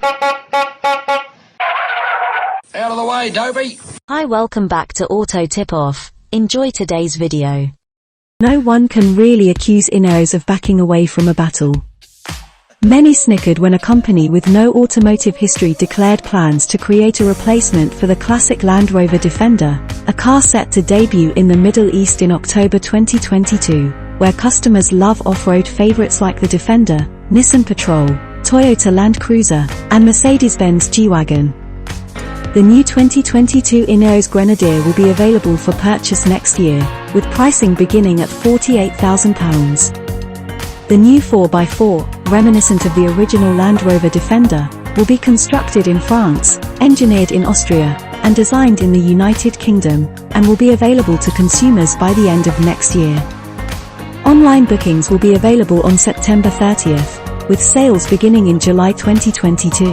Out of the way, Dopey! Hi, welcome back to Auto Tip-Off. Enjoy today's video. No one can really accuse Ineos of backing away from a battle. Many snickered when a company with no automotive history declared plans to create a replacement for the classic Land Rover Defender, a car set to debut in the Middle East in October 2022, where customers love off-road favorites like the Defender, Nissan Patrol, Toyota Land Cruiser, and Mercedes-Benz G-Wagon. The new 2022 Ineos Grenadier will be available for purchase next year, with pricing beginning at £48,000. The new 4x4, reminiscent of the original Land Rover Defender, will be constructed in France, engineered in Austria, and designed in the United Kingdom, and will be available to consumers by the end of next year. Online bookings will be available on September 30th, with sales beginning in July 2022.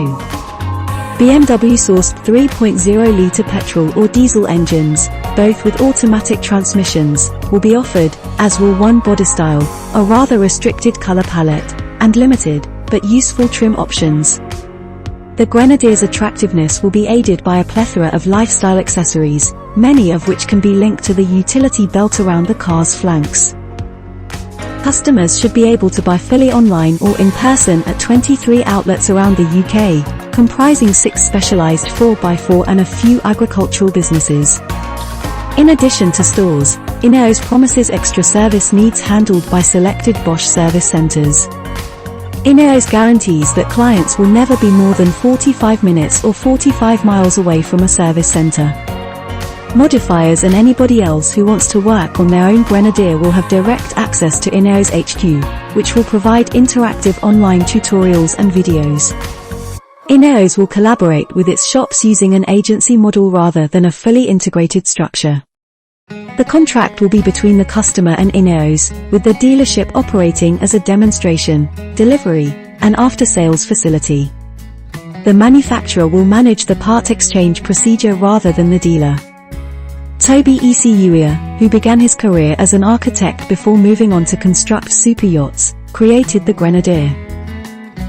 BMW-sourced 3.0-litre petrol or diesel engines, both with automatic transmissions, will be offered, as will one Bodystyle, a rather restricted colour palette, and limited, but useful trim options. The Grenadier's attractiveness will be aided by a plethora of lifestyle accessories, many of which can be linked to the utility belt around the car's flanks. Customers should be able to buy fully online or in person at 23 outlets around the UK, comprising 6 specialised 4x4 and a few agricultural businesses. In addition to stores, Ineos promises extra service needs handled by selected Bosch Service Centres. Ineos guarantees that clients will never be more than 45 minutes or 45 miles away from a service centre. Modifiers and anybody else who wants to work on their own Grenadier will have direct access to Ineos HQ, which will provide interactive online tutorials and videos. Ineos will collaborate with its shops using an agency model rather than a fully integrated structure. The contract will be between the customer and Ineos, with the dealership operating as a demonstration, delivery, and after-sales facility. The manufacturer will manage the part exchange procedure rather than the dealer. Toby Ecuyer, who began his career as an architect before moving on to construct super yachts, created the Grenadier.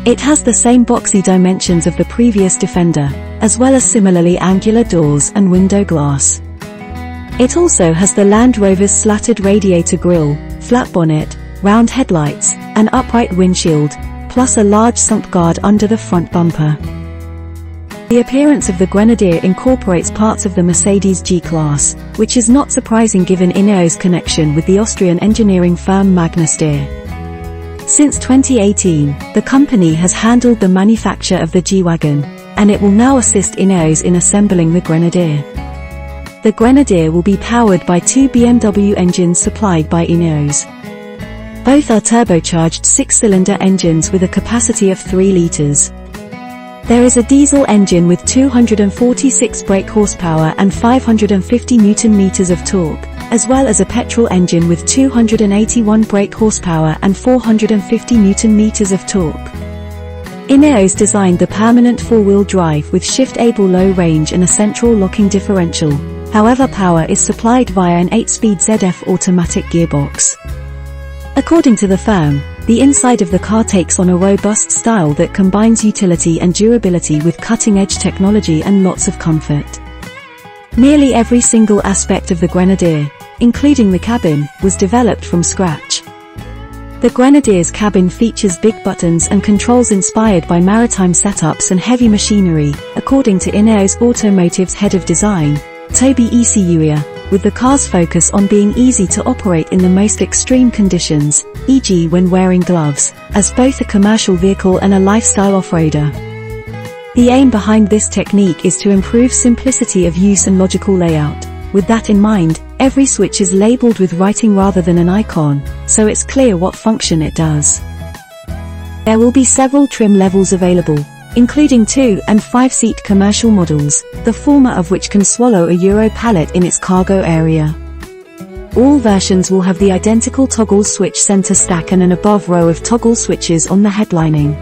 It has the same boxy dimensions of the previous Defender, as well as similarly angular doors and window glass. It also has the Land Rover's slatted radiator grille, flat bonnet, round headlights, and upright windshield, plus a large sump guard under the front bumper. The appearance of the Grenadier incorporates parts of the Mercedes G-Class, which is not surprising given Ineos' connection with the Austrian engineering firm Magna Steyr. Since 2018, the company has handled the manufacture of the G-Wagon, and it will now assist Ineos in assembling the Grenadier. The Grenadier will be powered by 2 BMW engines supplied by Ineos. Both are turbocharged 6-cylinder engines with a capacity of 3 litres. There is a diesel engine with 246 brake horsepower and 550 Nm of torque, as well as a petrol engine with 281 brake horsepower and 450 Nm of torque. Ineos designed the permanent 4-wheel drive with shift-able low range and a central locking differential. However, power is supplied via an 8-speed ZF automatic gearbox. According to the firm, the inside of the car takes on a robust style that combines utility and durability with cutting-edge technology and lots of comfort. Nearly every single aspect of the Grenadier, including the cabin, was developed from scratch. The Grenadier's cabin features big buttons and controls inspired by maritime setups and heavy machinery, according to Ineos Automotive's head of design, Toby Ecuyer, with the car's focus on being easy to operate in the most extreme conditions, e.g. when wearing gloves, as both a commercial vehicle and a lifestyle off-roader. The aim behind this technique is to improve simplicity of use and logical layout. With that in mind, every switch is labeled with writing rather than an icon, so it's clear what function it does. There will be several trim levels available, including 2- and 5-seat commercial models, the former of which can swallow a Euro pallet in its cargo area. All versions will have the identical toggle switch center stack and an above row of toggle switches on the headlining.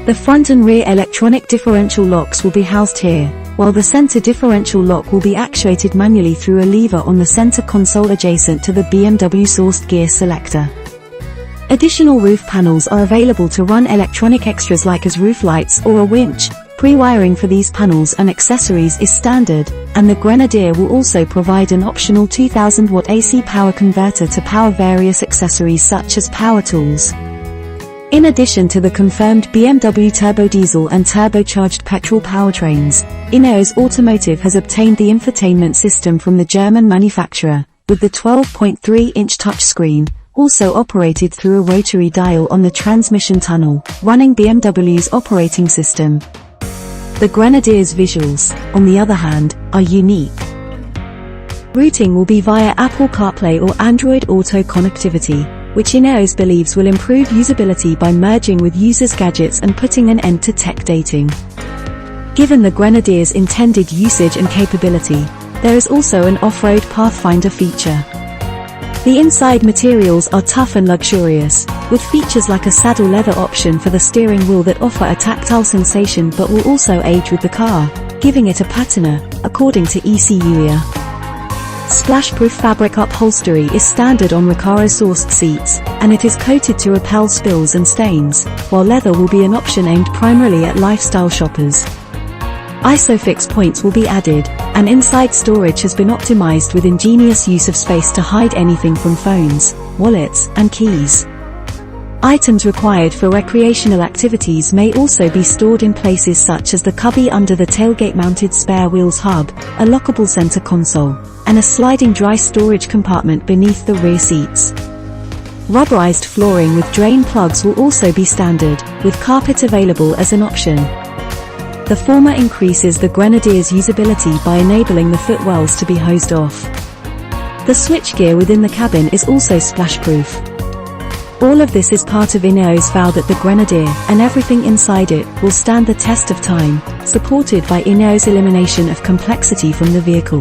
The front and rear electronic differential locks will be housed here, while the center differential lock will be actuated manually through a lever on the center console adjacent to the BMW-sourced gear selector. Additional roof panels are available to run electronic extras like as roof lights or a winch. Pre-wiring for these panels and accessories is standard, and the Grenadier will also provide an optional 2000 watt AC power converter to power various accessories such as power tools. In addition to the confirmed BMW turbo diesel and turbocharged petrol powertrains, Ineos Automotive has obtained the infotainment system from the German manufacturer, with the 12.3-inch touchscreen, also operated through a rotary dial on the transmission tunnel, running BMW's operating system. The Grenadier's visuals, on the other hand, are unique. Routing will be via Apple CarPlay or Android Auto connectivity, which Ineos believes will improve usability by merging with users' gadgets and putting an end to tech dating. Given the Grenadier's intended usage and capability, there is also an off-road pathfinder feature. The inside materials are tough and luxurious, with features like a saddle leather option for the steering wheel that offer a tactile sensation but will also age with the car, giving it a patina, according to ECUIA. Splash-proof fabric upholstery is standard on Recaro-sourced seats, and it is coated to repel spills and stains, while leather will be an option aimed primarily at lifestyle shoppers. ISOFIX points will be added, and inside storage has been optimized with ingenious use of space to hide anything from phones, wallets, and keys. Items required for recreational activities may also be stored in places such as the cubby under the tailgate-mounted spare wheels hub, a lockable center console, and a sliding dry storage compartment beneath the rear seats. Rubberized flooring with drain plugs will also be standard, with carpet available as an option. The former increases the Grenadier's usability by enabling the footwells to be hosed off. The switchgear within the cabin is also splash-proof. All of this is part of Ineos' vow that the Grenadier, and everything inside it, will stand the test of time, supported by Ineos' elimination of complexity from the vehicle.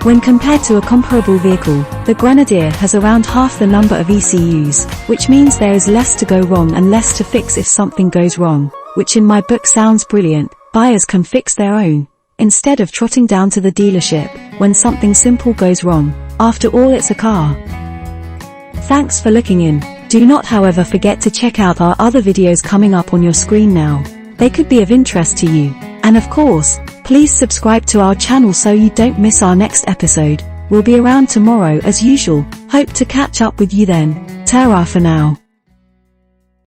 When compared to a comparable vehicle, the Grenadier has around half the number of ECUs, which means there is less to go wrong and less to fix if something goes wrong, which in my book sounds brilliant. Buyers can fix their own, instead of trotting down to the dealership when something simple goes wrong. After all, it's a car. Thanks for looking in. Do not however forget to check out our other videos coming up on your screen now. They could be of interest to you. And of course, please subscribe to our channel so you don't miss our next episode. We'll be around tomorrow as usual. Hope to catch up with you then. Ta-ra for now.